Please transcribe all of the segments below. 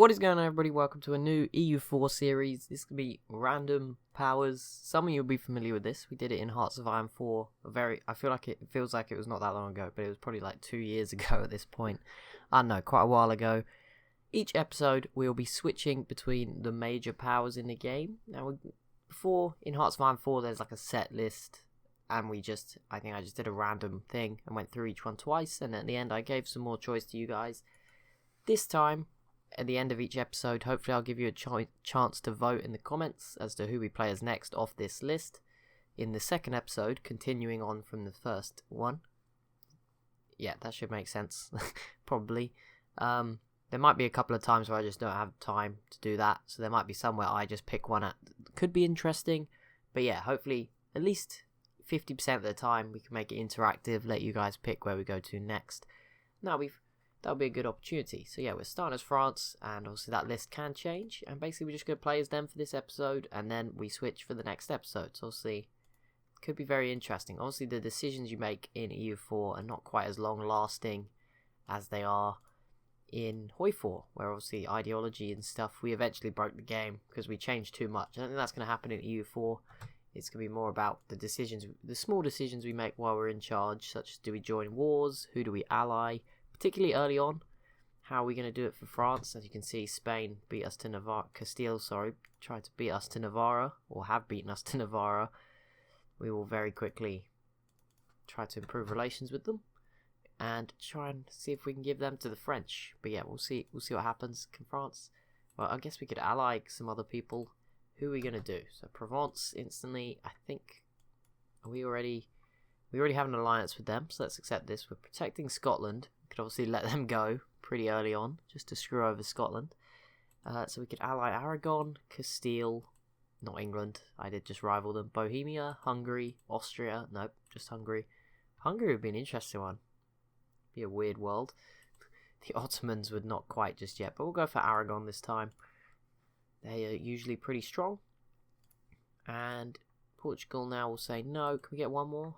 What is going on, everybody? Welcome to a new EU4 series. This could be random powers. Some of you will be familiar with this. We did it in Hearts of Iron 4. I feel like it feels like it was not that long ago, but it was probably like 2 years ago at this point. I don't know, quite a while ago. Each episode, we'll be switching between the major powers in the game. Now, before, in Hearts of Iron 4, there's like a set list, and I think I just did a random thing and went through each one twice, and at the end, I gave some more choice to you guys. This time, at the end of each episode, hopefully I'll give you a chance to vote in the comments as to who we play as next off this list. In the second episode, continuing on from the first one. Yeah, that should make sense, probably. There might be a couple of times where I just don't have time to do that, so there might be somewhere I just pick one at. Could be interesting, but yeah, hopefully at least 50% of the time we can make it interactive, let you guys pick where we go to next. Now that'll be a good opportunity. So yeah, we're starting as France, and obviously that list can change, and basically we're just going to play as them for this episode, and then we switch for the next episode. So obviously, it could be very interesting. Obviously the decisions you make in EU4 are not quite as long lasting as they are in HOI4, where obviously ideology and stuff, we eventually broke the game because we changed too much. I don't think that's going to happen in EU4. It's going to be more about the small decisions we make while we're in charge, such as do we join wars, who do we ally, particularly early on. How are we going to do it for France? As you can see, Spain beat us to Navarra. Castile, tried to beat us to Navarra, or have beaten us to Navarra. We will very quickly try to improve relations with them and try and see if we can give them to the French. But yeah, we'll see what happens. Can France? Well, I guess we could ally some other people. Who are we going to do? So Provence instantly, I think. We already have an alliance with them, so let's accept this. We're protecting Scotland. We could obviously let them go pretty early on, just to screw over Scotland. So we could ally Aragon, Castile, not England. I did just rival them. Bohemia, Hungary, Austria. Nope, just Hungary. Hungary would be an interesting one. Be a weird world. The Ottomans would not quite just yet, but we'll go for Aragon this time. They are usually pretty strong. And Portugal now will say no. Can we get one more?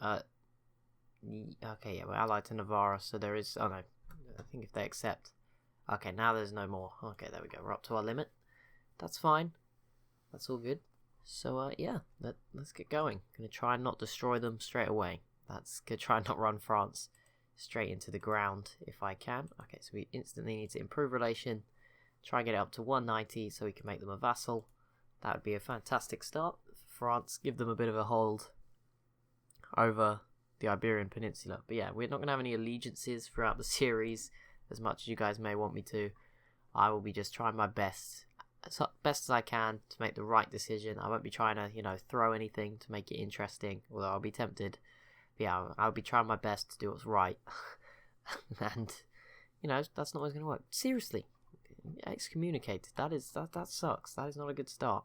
Okay, yeah, we're allied to Navarra, so there is... Oh, no. I think if they accept... Okay, now there's no more. Okay, there we go. We're up to our limit. That's fine. That's all good. So, yeah, let's get going. Gonna try and not destroy them straight away. Gonna try and not run France straight into the ground if I can. Okay, so we instantly need to improve relation. Try and get it up to 190 so we can make them a vassal. That would be a fantastic start for France. Give them a bit of a hold over the Iberian Peninsula. But yeah, we're not going to have any allegiances throughout the series as much as you guys may want me to. I will be just trying my best as I can to make the right decision. I won't be trying to, throw anything to make it interesting, although I'll be tempted. But yeah, I'll be trying my best to do what's right. And, that's not always going to work. Seriously, excommunicated. That sucks. That is not a good start.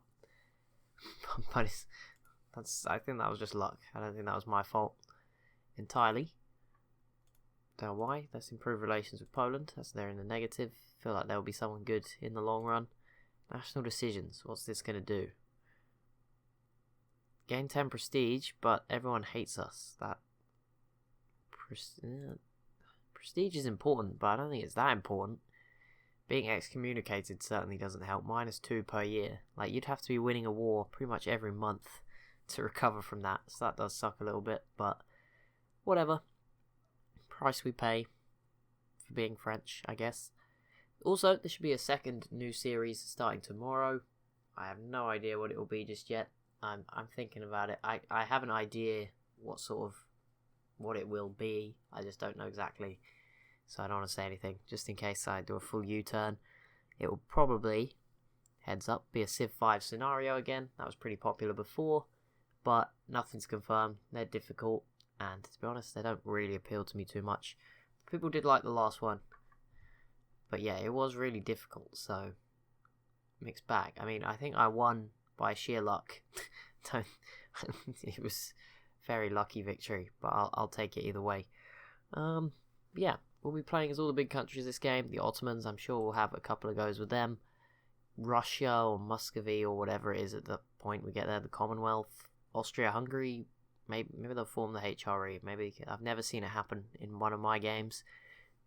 But I think that was just luck. I don't think that was my fault entirely. Don't know why. Let's improve relations with Poland. They're in the negative. Feel like there'll be someone good in the long run. National decisions. What's this going to do? Gain 10 prestige, but everyone hates us. Prestige is important, but I don't think it's that important. Being excommunicated certainly doesn't help. -2 per year. Like, you'd have to be winning a war pretty much every month to recover from that. So that does suck a little bit, but whatever. Price we pay for being French, I guess. Also, there should be a second new series starting tomorrow. I have no idea what it will be just yet. I'm thinking about it. I have an idea what it will be. I just don't know exactly. So I don't want to say anything, just in case I do a full U-turn. It will probably, heads up, be a Civ 5 scenario again. That was pretty popular before, but nothing's confirmed. They're difficult, and to be honest, they don't really appeal to me too much. People did like the last one, but yeah, it was really difficult, so mixed bag. I mean, I think I won by sheer luck. It was very lucky victory, but I'll take it either way. Yeah. We'll be playing as all the big countries this game. The Ottomans, I'm sure we'll have a couple of goes with them. Russia or Muscovy or whatever it is at the point we get there. The Commonwealth. Austria-Hungary. Maybe they'll form the HRE. Maybe I've never seen it happen in one of my games.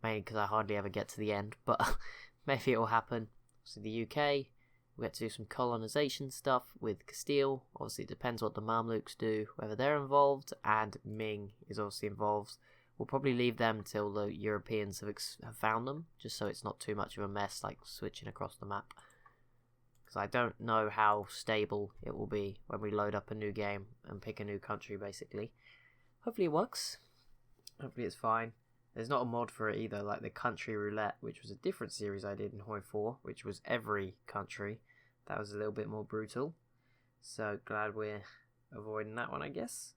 Mainly because I hardly ever get to the end. But maybe it'll happen. So the UK, we get to do some colonisation stuff with Castile. Obviously, it depends what the Mamluks do, whether they're involved, and Ming is obviously involved. We'll probably leave them till the Europeans have found them, just so it's not too much of a mess, like switching across the map. Because I don't know how stable it will be when we load up a new game and pick a new country, basically. Hopefully it works. Hopefully it's fine. There's not a mod for it either, like the Country Roulette, which was a different series I did in Hoi4, which was every country. That was a little bit more brutal. So glad we're avoiding that one, I guess.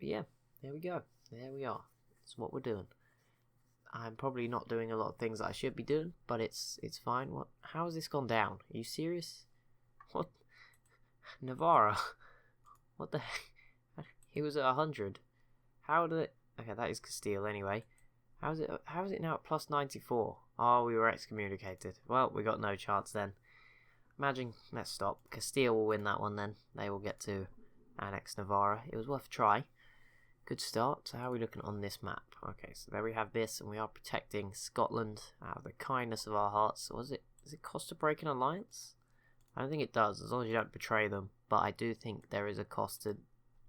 But yeah, there we go. There we are. That's what we're doing. I'm probably not doing a lot of things that I should be doing, but it's fine. What? How has this gone down? Are you serious? What? Navarra? What the heck? He was at 100. How did it... Okay, that is Castile anyway. How is it now at plus 94? Oh, we were excommunicated. Well, we got no chance then. Imagine... Let's stop. Castile will win that one then. They will get to annex Navarra. It was worth a try. Good start. So how are we looking on this map? Okay, so there we have this, and we are protecting Scotland out of the kindness of our hearts. Does it cost to break an alliance? I don't think it does, as long as you don't betray them. But I do think there is a cost to...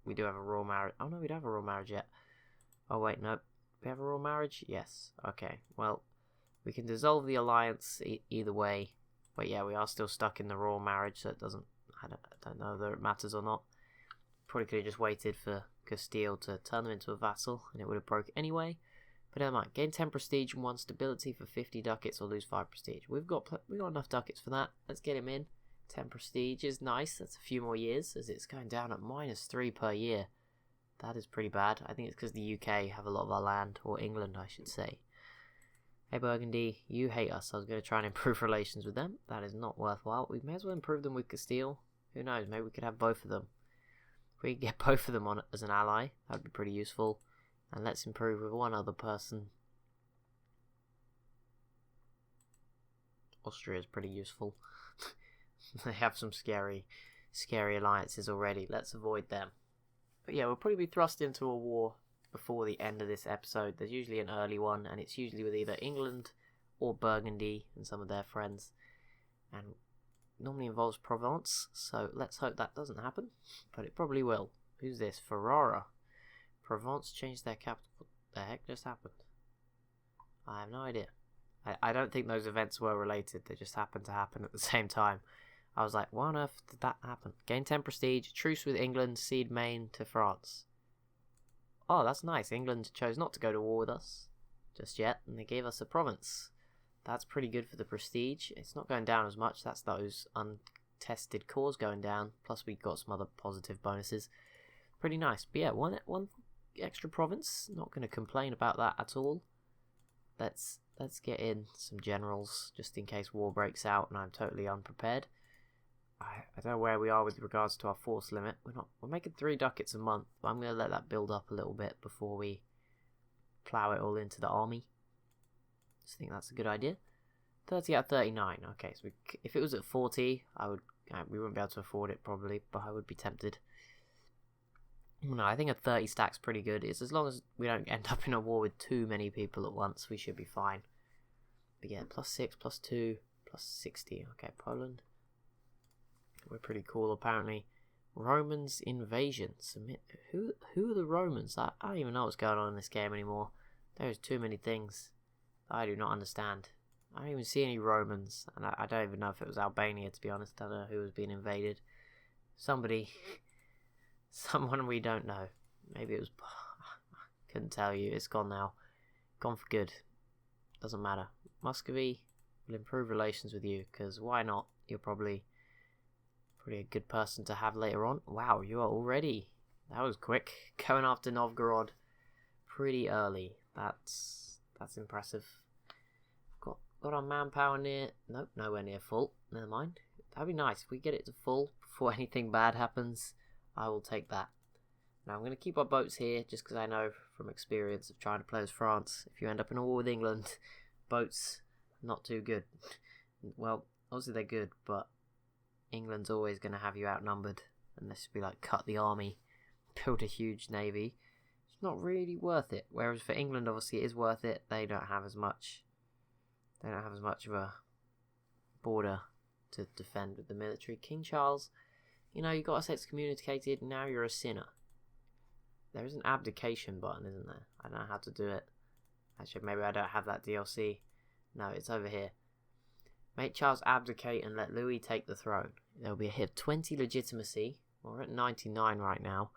We do have a royal marriage. Oh no, we don't have a royal marriage yet. Oh wait, no. We have a royal marriage? Yes. Okay, well, we can dissolve the alliance either way. But yeah, we are still stuck in the royal marriage, so it doesn't... I don't know whether it matters or not. Probably could have just waited for Castile to turn them into a vassal, and it would have broke anyway. But never mind. Gain 10 prestige and 1 stability for 50 ducats, or lose 5 prestige. We've got enough ducats for that. Let's get him in. 10 prestige is nice. That's a few more years, as it's going down at -3 per year. That is pretty bad. I think it's because the UK have a lot of our land, or England, I should say. Hey Burgundy, you hate us. I was going to try and improve relations with them. That is not worthwhile. We may as well improve them with Castile. Who knows? Maybe we could have both of them. If we could get both of them on as an ally, that would be pretty useful. And let's improve with one other person. Austria is pretty useful. They have some scary alliances already. Let's avoid them. But yeah, we'll probably be thrust into a war before the end of this episode. There's usually an early one, and it's usually with either England or Burgundy and some of their friends. And normally involves Provence, so let's hope that doesn't happen. But it probably will. Who's this? Ferrara. Provence changed their capital. What the heck just happened? I have no idea. I don't think those events were related. They just happened to happen at the same time. I was like, why on earth did that happen? Gain 10 prestige, truce with England, cede Maine to France. Oh, that's nice. England chose not to go to war with us just yet, and they gave us a province. That's pretty good for the prestige. It's not going down as much. That's those untested cores going down. Plus we got some other positive bonuses. Pretty nice. But yeah, one extra province. Not going to complain about that at all. Let's get in some generals just in case war breaks out and I'm totally unprepared. I don't know where we are with regards to our force limit. We're making 3 ducats a month, but I'm going to let that build up a little bit before we plough it all into the army. I think that's a good idea. 30 out of 39. Okay, so if it was at 40, we wouldn't be able to afford it probably, but I would be tempted. No, I think a 30 stack's pretty good. It's as long as we don't end up in a war with too many people at once, we should be fine. But yeah, +6, +2, +60. Okay, Poland. We're pretty cool apparently. Romans invasion. Submit. Who are the Romans? I don't even know what's going on in this game anymore. There's too many things I do not understand. I don't even see any Romans, and I don't even know if it was Albania, to be honest. I don't know who was being invaded. Somebody. Someone we don't know. Maybe it was... Couldn't tell you. It's gone now. Gone for good. Doesn't matter. Muscovy will improve relations with you, because why not? You're probably a good person to have later on. Wow, you are already... That was quick. Going after Novgorod pretty early. That's impressive. Got our manpower near... Nope, nowhere near full. Never mind. That'd be nice. If we get it to full before anything bad happens, I will take that. Now I'm going to keep our boats here, just because I know from experience of trying to play as France, if you end up in a war with England, boats, not too good. Well, obviously they're good, but England's always going to have you outnumbered, unless you like cut the army, build a huge navy. It's not really worth it. Whereas for England, obviously it is worth it. They don't have as much They don't have as much of a border to defend with the military. King Charles, you got us excommunicated, now you're a sinner. There is an abdication button, isn't there? I don't know how to do it. Actually, maybe I don't have that DLC. No, it's over here. Make Charles abdicate and let Louis take the throne. There'll be a hit of 20 legitimacy. We're at 99 right now.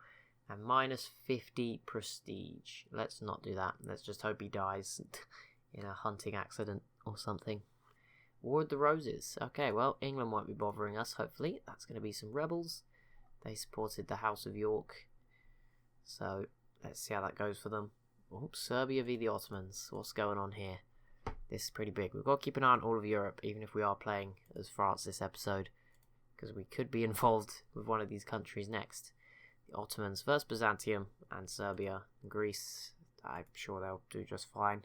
And minus 50 prestige. Let's not do that. Let's just hope he dies in a hunting accident or something. War of the Roses. Okay, well, England won't be bothering us, hopefully. That's going to be some rebels. They supported the House of York. So, let's see how that goes for them. Oh, Serbia v the Ottomans. What's going on here? This is pretty big. We've got to keep an eye on all of Europe, even if we are playing as France this episode. Because we could be involved with one of these countries next. The Ottomans versus Byzantium and Serbia and Greece. I'm sure they'll do just fine.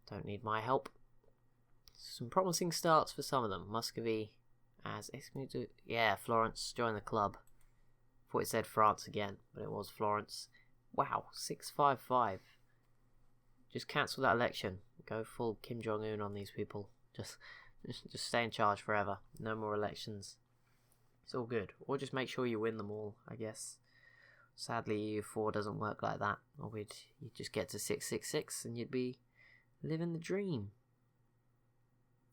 Don't need my help. Some promising starts for some of them. Muscovy as excommunicated. Yeah, Florence, join the club. Thought it said France again, but it was Florence. Wow, 655. Just cancel that election. Go full Kim Jong-un on these people. Just stay in charge forever. No more elections. It's all good. Or just make sure you win them all, I guess. Sadly, EU4 doesn't work like that. Or you'd just get to 666 and you'd be living the dream.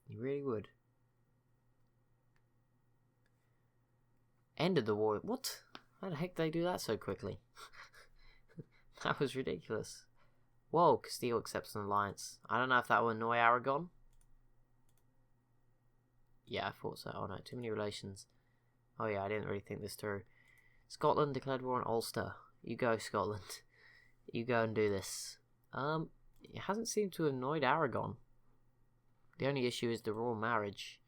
You really would. End of the war. What? How the heck did they do that so quickly? That was ridiculous. Whoa, Castile accepts an alliance. I don't know if that will annoy Aragon. Yeah, I thought so. Oh no, too many relations. Oh yeah, I didn't really think this through. Scotland declared war on Ulster. You go, Scotland. You go and do this. It hasn't seemed to have annoyed Aragon. The only issue is the royal marriage.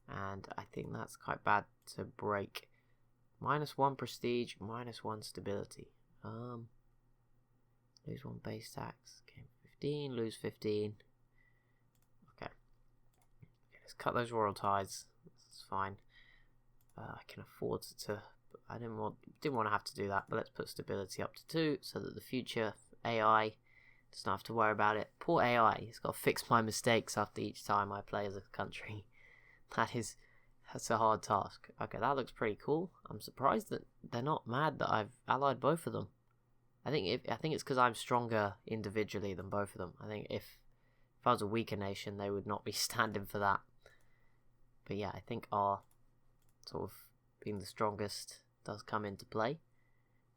And I think that's quite bad to break. -1 prestige, -1 stability. Lose 1 base tax. Okay, 15, lose 15. Okay, let's cut those royal ties. That's fine. I can afford to. I didn't want to have to do that, but let's put stability up to 2 so that the future AI doesn't have to worry about it. Poor AI, he's got to fix my mistakes after each time I play as a country. That's a hard task. Okay, that looks pretty cool. I'm surprised that they're not mad that I've allied both of them. I think it's because I'm stronger individually than both of them. I think if I was a weaker nation, they would not be standing for that. But yeah, I think our sort of being the strongest does come into play.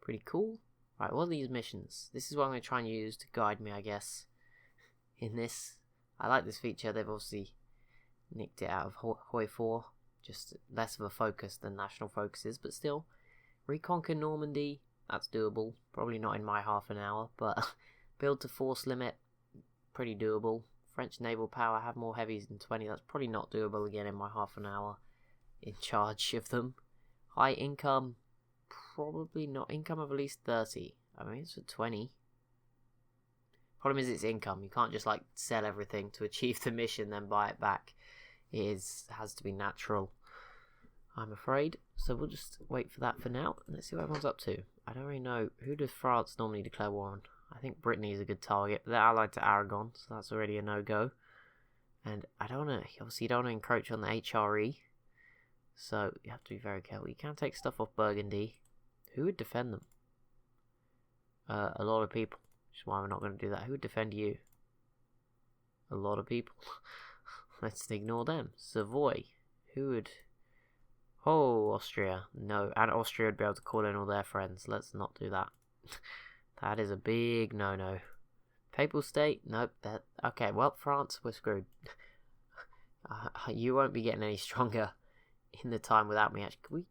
Pretty cool. Right, what are these missions? This is what I'm going to try and use to guide me, I guess, in this. I like this feature. They've obviously nicked it out of Hoi4. Just less of a focus than national focuses, but still. Reconquer Normandy. That's doable. Probably not in my half an hour, but build to force limit, pretty doable. French naval power, have more heavies than 20. That's probably not doable again in my half an hour in charge of them. High income, probably not. Income of at least 30. I mean, it's for 20. Problem is it's income. You can't just like sell everything to achieve the mission then buy it back. It has to be natural, I'm afraid. So we'll just wait for that for now. Let's see what everyone's up to. I don't really know. Who does France normally declare war on? I think Brittany is a good target, but they're allied to Aragon, so that's already a no-go. And I don't want to, obviously you don't want to encroach on the HRE, so you have to be very careful. You can take stuff off Burgundy. Who would defend them? A lot of people, which is why we're not going to do that. Who would defend you? A lot of people. Let's ignore them. Savoy. Who would... Oh, Austria. No, and Austria would be able to call in all their friends. Let's not do that. That is a big no-no. Papal state? Nope. Okay, well, France, we're screwed. You won't be getting any stronger in the time without me. Actually,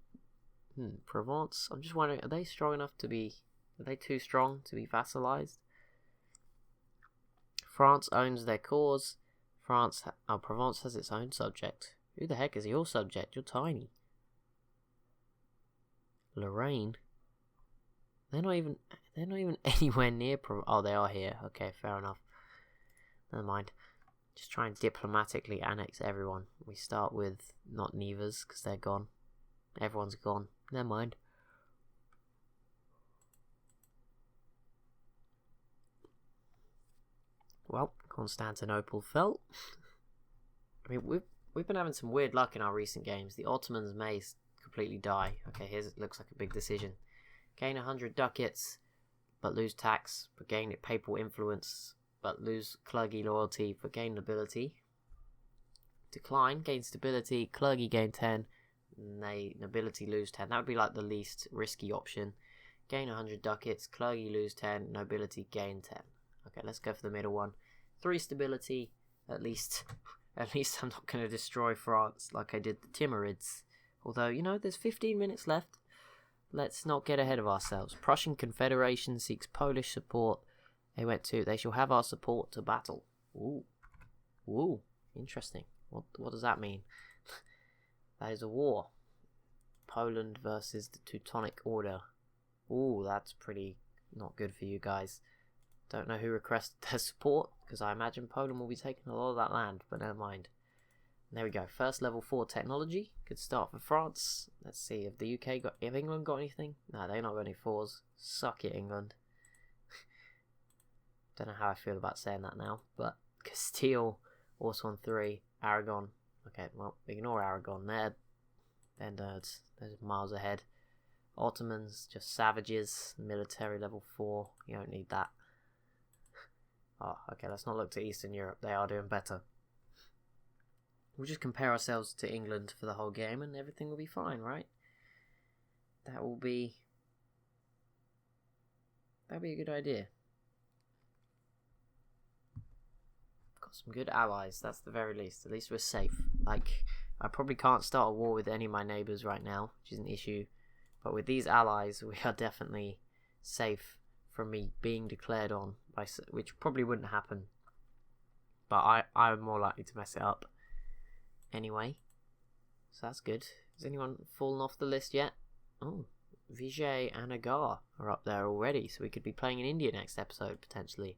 Provence? I'm just wondering, are they strong enough to be... Are they too strong to be vassalized? France owns their cause. Provence has its own subject. Who the heck is your subject? You're tiny. Lorraine? They're not even anywhere near oh, they are here. Okay, fair enough. Never mind. Just try and diplomatically annex everyone. We start with not Nevers, because they're gone. Everyone's gone. Never mind. Well, Constantinople fell. I mean, we've been having some weird luck in our recent games. The Ottomans may completely die. Okay, here's it looks like a big decision. Gain 100 ducats, but lose tax, but gain papal influence, but lose clergy loyalty, but gain nobility. Decline, gain stability, clergy gain 10, nobility lose 10. That would be like the least risky option. Gain 100 ducats, clergy lose 10, nobility gain 10. Okay, let's go for the middle one. 3 stability, at least. At least I'm not going to destroy France like I did the Timurids. Although, you know, there's 15 minutes left. Let's not get ahead of ourselves. Prussian Confederation seeks Polish support. They shall have our support to battle. Ooh, interesting. What does that mean? That is a war. Poland versus the Teutonic Order. Ooh, that's pretty not good for you guys. Don't know who requested their support, because I imagine Poland will be taking a lot of that land, but never mind. There we go. First level 4 technology. Good start for France. Let's see, have England got anything? No, they've not got any 4s. Suck it, England. Don't know how I feel about saying that now, but Castile also on 3. Aragon. Okay, well, ignore Aragon. They're nerds. They're miles ahead. Ottomans, just savages. Military level 4. You don't need that. Oh, okay, let's not look to Eastern Europe. They are doing better. We'll just compare ourselves to England for the whole game and everything will be fine, right? That'll be a good idea. Got some good allies, that's the very least. At least we're safe. Like, I probably can't start a war with any of my neighbours right now, which is an issue. But with these allies, we are definitely safe from me being declared on, which probably wouldn't happen. But I'm more likely to mess it up. Anyway, so that's good. Has anyone fallen off the list yet? Oh, Vijay and Agar are up there already, so we could be playing in India next episode, potentially.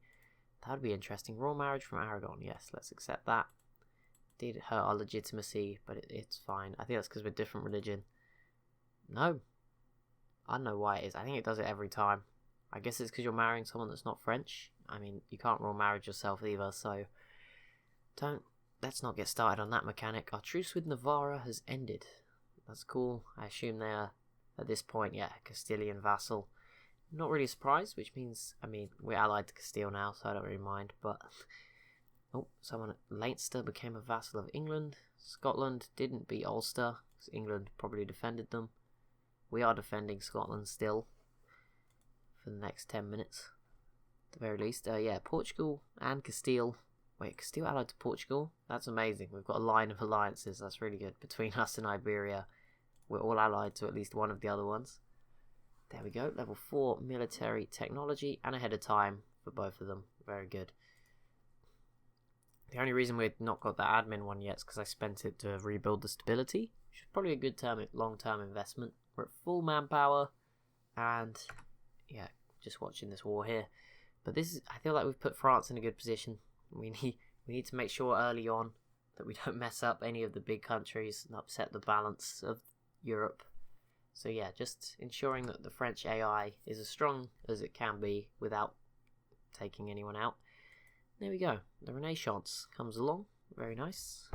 That would be interesting. Royal marriage from Aragon, yes, let's accept that. Did hurt our legitimacy, but it's fine. I think that's because we're different religion. No. I don't know why it is. I think it does it every time. I guess it's because you're marrying someone that's not French. I mean, you can't royal marriage yourself either, so let's not get started on that mechanic. Our truce with Navarra has ended. That's cool. I assume they are, at this point, yeah, Castilian vassal. Not really surprised, which means, I mean, we're allied to Castile now, so I don't really mind, but... Oh, someone at Leinster became a vassal of England. Scotland didn't beat Ulster, because England probably defended them. We are defending Scotland still, for the next 10 minutes, at the very least. Yeah, Portugal and Castile. Wait, Castile allied to Portugal? That's amazing. We've got a line of alliances. That's really good. Between us and Iberia, we're all allied to at least one of the other ones. There we go. Level 4 military technology and ahead of time for both of them. Very good. The only reason we've not got the admin one yet is because I spent it to rebuild the stability, which is probably a good long-term investment. We're at full manpower, and yeah, just watching this war here. But I feel like we've put France in a good position. We need to make sure early on that we don't mess up any of the big countries and upset the balance of Europe. So yeah, just ensuring that the French AI is as strong as it can be without taking anyone out. There we go. The Renaissance comes along. Very nice.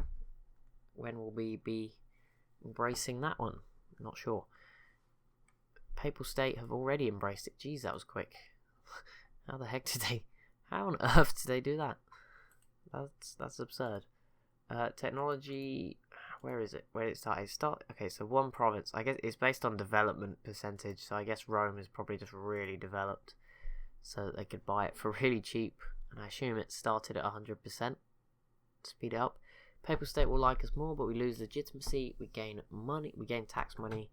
When will we be embracing that one? I'm not sure. Papal State have already embraced it. Jeez, that was quick. How the heck how on earth did they do that? That's absurd. Technology, where is it? Where did it start? Okay, so one province. I guess it's based on development percentage, so I guess Rome is probably just really developed, so that they could buy it for really cheap, and I assume it started at 100%. Speed it up. Papal State will like us more, but we lose legitimacy, we gain money, we gain tax money,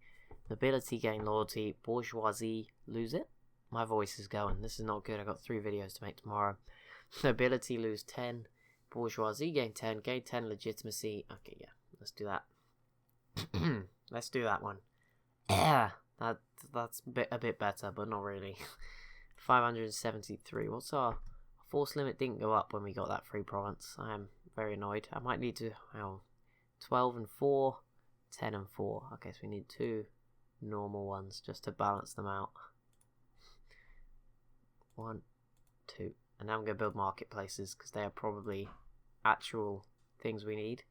nobility gain loyalty, bourgeoisie lose it. My voice is going, this is not good, I've got 3 videos to make tomorrow. Nobility lose 10, bourgeoisie gain 10 legitimacy. Okay, yeah, let's do that. Let's do that one. Yeah, that's a bit better, but not really. 573, what's our force limit? Didn't go up when we got that free province. I am very annoyed. I might need to, 12 and 4, 10 and 4. Okay, so we need 2 normal ones just to balance them out. 1, 2. And now I'm going to build marketplaces because they are probably actual things we need.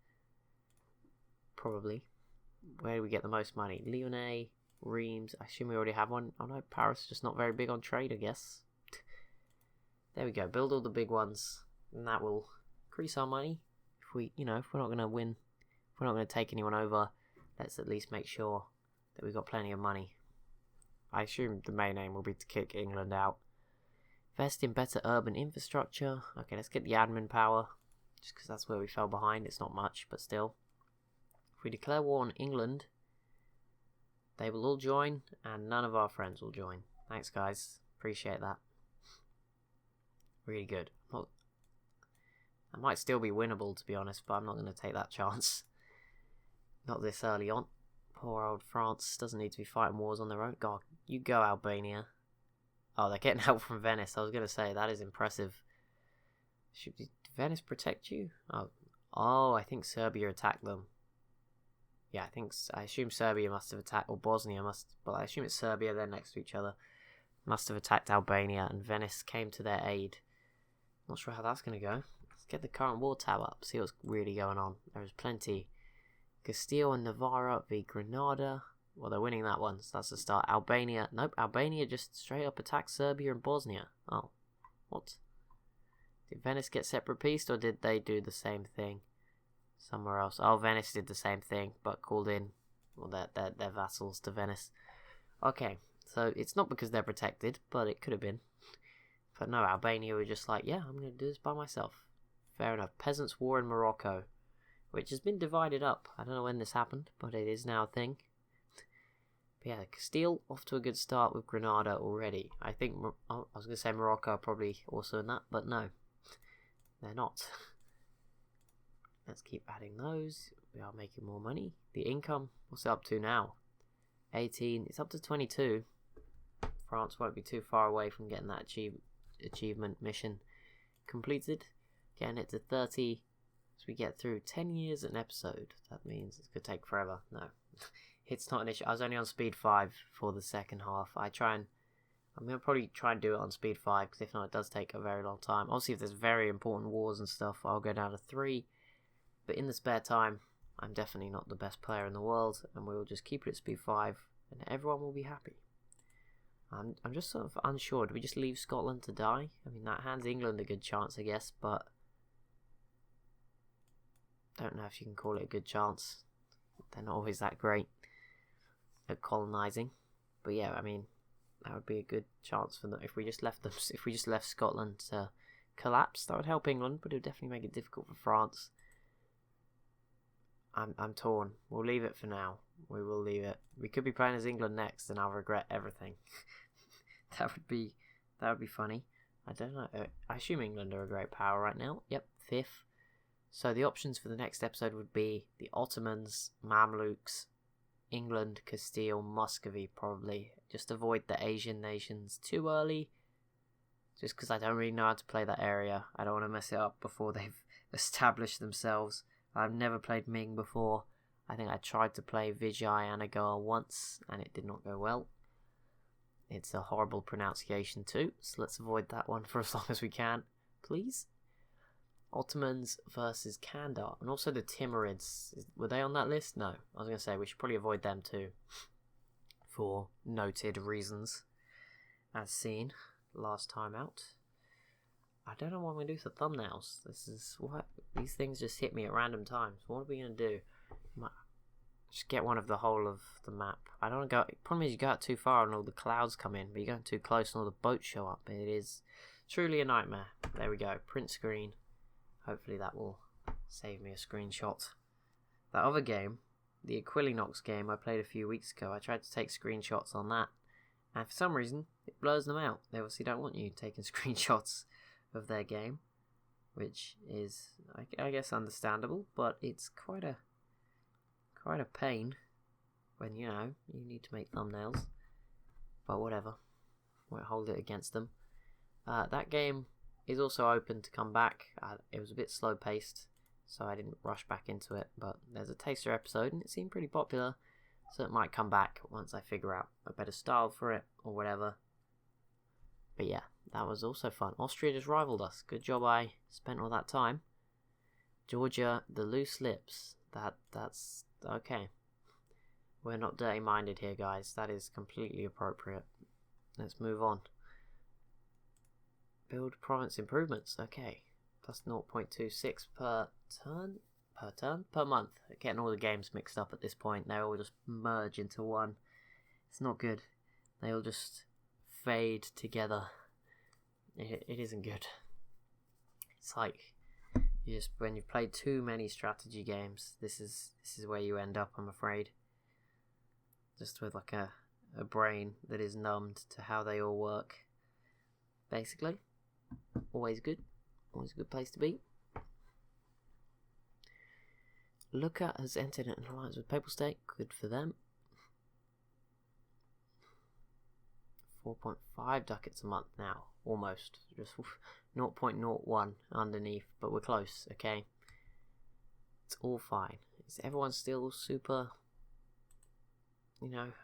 probably. Where do we get the most money? Lyonnais, Reims. I assume we already have one. Oh no, Paris is just not very big on trade, I guess. There we go. Build all the big ones, and that will increase our money. If we, if we're not going to win, if we're not going to take anyone over, let's at least make sure that we've got plenty of money. I assume the main aim will be to kick England out. Invest in better urban infrastructure. Okay, let's get the admin power, just because that's where we fell behind. It's not much, but still. If we declare war on England, they will all join, and none of our friends will join. Thanks, guys. Appreciate that. Really good. That might still be winnable, to be honest, but I'm not going to take that chance. Not this early on. Poor old France doesn't need to be fighting wars on their own. God, you go, Albania. Oh, they're getting help from Venice. I was going to say, that is impressive. Did Venice protect you? Oh, I think Serbia attacked them. Yeah, I assume Serbia must have attacked, or Bosnia must, but I assume it's Serbia, they're next to each other. Must have attacked Albania, and Venice came to their aid. Not sure how that's going to go. Let's get the current war tab up, see what's really going on. There's plenty. Castile and Navarra v Granada. Well, they're winning that one, so that's the start. Albania. Nope, Albania just straight up attacked Serbia and Bosnia. Oh, what? Did Venice get separate peace, or did they do the same thing somewhere else? Oh, Venice did the same thing, but called in, well, they're vassals to Venice. Okay, so it's not because they're protected, but it could have been. But no, Albania were just like, yeah, I'm going to do this by myself. Fair enough. Peasants' War in Morocco, which has been divided up. I don't know when this happened, but it is now a thing. But yeah, Castile off to a good start with Granada already. I think, I was going to say Morocco probably also in that, but no, they're not. Let's keep adding those. We are making more money. The income, what's it up to now? 18, it's up to 22. France won't be too far away from getting that achievement mission completed. Getting it to 30 as we get through 10 years an episode. That means it's going to take forever. No, it's not an issue. I was only on speed 5 for the second half. I'm going to probably try and do it on speed 5, because if not, it does take a very long time. Obviously, if there's very important wars and stuff, I'll go down to 3. But in the spare time, I'm definitely not the best player in the world, and we'll just keep it at speed 5, and everyone will be happy. I'm just sort of unsure. Do we just leave Scotland to die? I mean, that hands England a good chance, I guess, but don't know if you can call it a good chance. They're not always that great at colonising. But yeah, I mean, that would be a good chance for them if we just left them. If we just left Scotland to collapse, that would help England, but it would definitely make it difficult for France. I'm torn. We'll leave it for now. We will leave it. We could be playing as England next, and I'll regret everything. That would be funny. I don't know. I assume England are a great power right now. Yep, 5th. So the options for the next episode would be the Ottomans, Mamluks, England, Castile, Muscovy, probably. Just avoid the Asian nations too early. Just because I don't really know how to play that area. I don't want to mess it up before they've established themselves. I've never played Ming before. I think I tried to play Vijayanagara once, and it did not go well. It's a horrible pronunciation too, so let's avoid that one for as long as we can, please. Ottomans versus Kandar, and also the Timurids. Were they on that list? No. I was going to say we should probably avoid them too, for noted reasons, as seen last time out. I don't know what I'm going to do for thumbnails. These things just hit me at random times. What are we going to do? Just get one of the whole of the map. I don't want to go. The problem is you go out too far and all the clouds come in, but you're going too close and all the boats show up. It is truly a nightmare. There we go. Print screen. Hopefully that will save me a screenshot. That other game, the Equilinox game I played a few weeks ago, I tried to take screenshots on that, and for some reason it blurs them out. They obviously don't want you taking screenshots of their game, which is, I guess, understandable, but it's quite a pain when, you need to make thumbnails. But whatever, won't hold it against them. That game is also open to come back. It was a bit slow paced, so I didn't rush back into it, but there's a taster episode and it seemed pretty popular, so it might come back once I figure out a better style for it or whatever. But yeah, that was also fun. Austria just rivaled us. Good job I spent all that time. Georgia, the loose lips. That's okay. We're not dirty-minded here, guys. That is completely appropriate. Let's move on. Build province improvements. Okay. Plus 0.26 per turn? Per month. Getting all the games mixed up at this point. They all just merge into one. It's not good. They all just fade together. It isn't good. It's like when you've played too many strategy games, this is where you end up, I'm afraid. Just with like a brain that is numbed to how they all work. Basically. Always good. Always a good place to be. Lucca has entered an alliance with Papal State. Good for them. 4.5 ducats a month now. Almost. Just 0.01 underneath. But we're close, okay? It's all fine. Is everyone still super,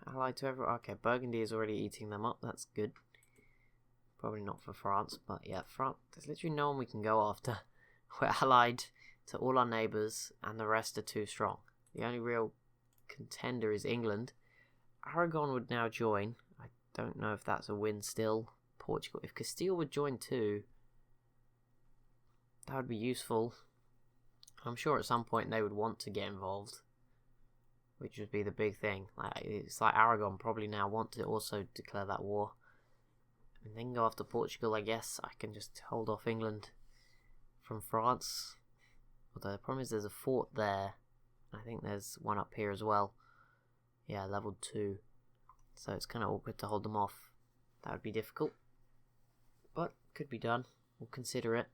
allied to everyone? Okay, Burgundy is already eating them up. That's good. Probably not for France, but yeah, France. There's literally no one we can go after. We're allied to all our neighbours, and the rest are too strong. The only real contender is England. Aragon would now join. I don't know if that's a win still. Portugal. If Castile would join too, that would be useful. I'm sure at some point they would want to get involved, which would be the big thing. It's like Aragon probably now want to also declare that war. And then go after Portugal, I guess. I can just hold off England from France. Although the problem is there's a fort there. I think there's one up here as well. Yeah, level 2. So it's kind of awkward to hold them off. That would be difficult. But could be done. We'll consider it.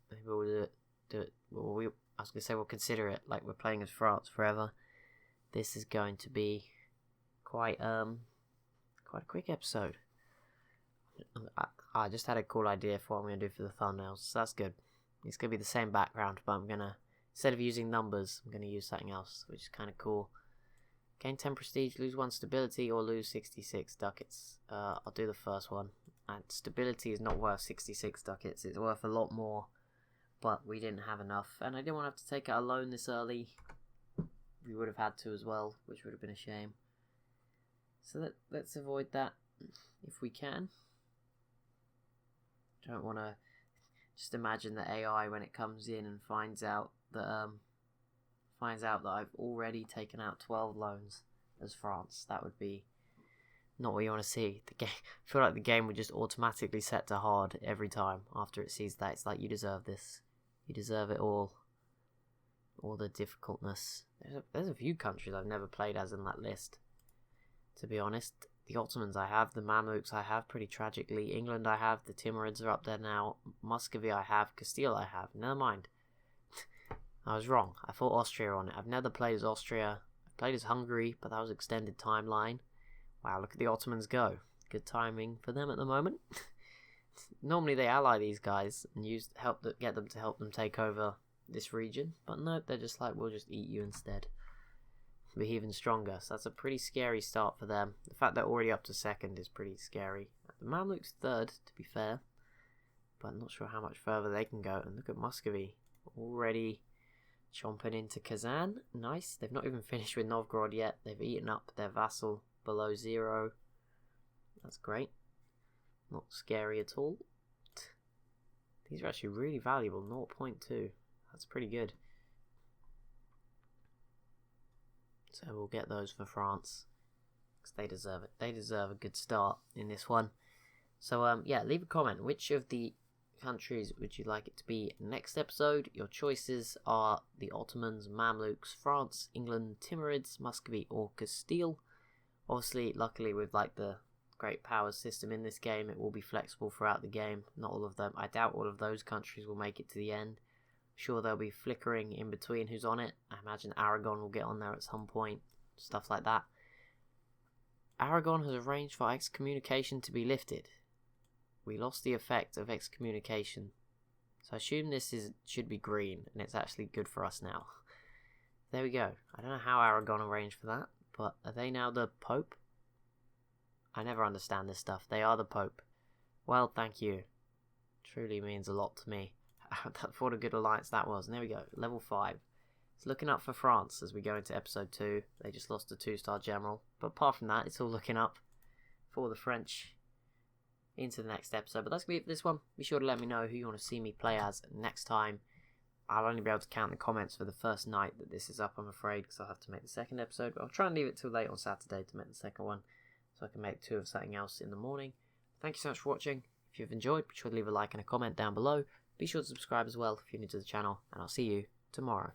Maybe we'll do it. Well, I was going to say we'll consider it like we're playing as France forever. This is going to be quite a quick episode. I just had a cool idea for what I'm going to do for the thumbnails, so that's good. It's going to be the same background, but I'm going to, instead of using numbers, I'm going to use something else, which is kind of cool. Gain 10 prestige, lose 1 stability, or lose 66 ducats. I'll do the first one. And stability is not worth 66 ducats, it's worth a lot more, but we didn't have enough, and I didn't want to have to take out a loan this early. We would have had to as well, which would have been a shame. So let's avoid that if we can. Don't want to just imagine the AI when it comes in and finds out that I've already taken out 12 loans as France. That would be not what you want to see. The game, I feel like the game would just automatically set to hard every time after it sees that. It's like, you deserve this. You deserve it all. All the difficultness. There's a few countries I've never played as in that list, to be honest. The Ottomans I have, the Mamluks I have, pretty tragically. England I have, the Timurids are up there now. Muscovy I have, Castile I have. Never mind. I was wrong. I thought Austria on it. I've never played as Austria. I've played as Hungary, but that was extended timeline. Wow, look at the Ottomans go. Good timing for them at the moment. Normally they ally these guys and get them to help them take over this region, but no, they're just like, we'll just eat you instead. Be even stronger, so that's a pretty scary start for them. The fact they're already up to second is pretty scary. The Mamluks third, to be fair, but I'm not sure how much further they can go. And look at Muscovy, already chomping into Kazan. Nice. They've not even finished with Novgorod yet. They've eaten up their vassal below 0. That's great. Not scary at all. These are actually really valuable. 0.2. That's pretty good. So we'll get those for France, because they deserve it. They deserve a good start in this one. So yeah, leave a comment. Which of the countries would you like it to be next episode? Your choices are the Ottomans, Mamluks, France, England, Timurids, Muscovy, or Castile. Obviously, luckily with like the great powers system in this game, it will be flexible throughout the game. Not all of them. I doubt all of those countries will make it to the end. Sure, they'll be flickering in between who's on it. I imagine Aragon will get on there at some point. Stuff like that. Aragon has arranged for excommunication to be lifted. We lost the effect of excommunication. So I assume this should be green, and it's actually good for us now. There we go. I don't know how Aragon arranged for that, but are they now the Pope? I never understand this stuff. They are the Pope. Well, thank you. Truly means a lot to me. What a good alliance that was. And there we go. Level 5. It's looking up for France as we go into episode 2. They just lost a 2-star general. But apart from that, it's all looking up for the French into the next episode. But that's going to be it for this one. Be sure to let me know who you want to see me play as next time. I'll only be able to count the comments for the first night that this is up, I'm afraid, because I'll have to make the second episode. But I'll try and leave it till late on Saturday to make the second one, so I can make 2 of something else in the morning. Thank you so much for watching. If you've enjoyed, be sure to leave a like and a comment down below. Be sure to subscribe as well if you're new to the channel, and I'll see you tomorrow.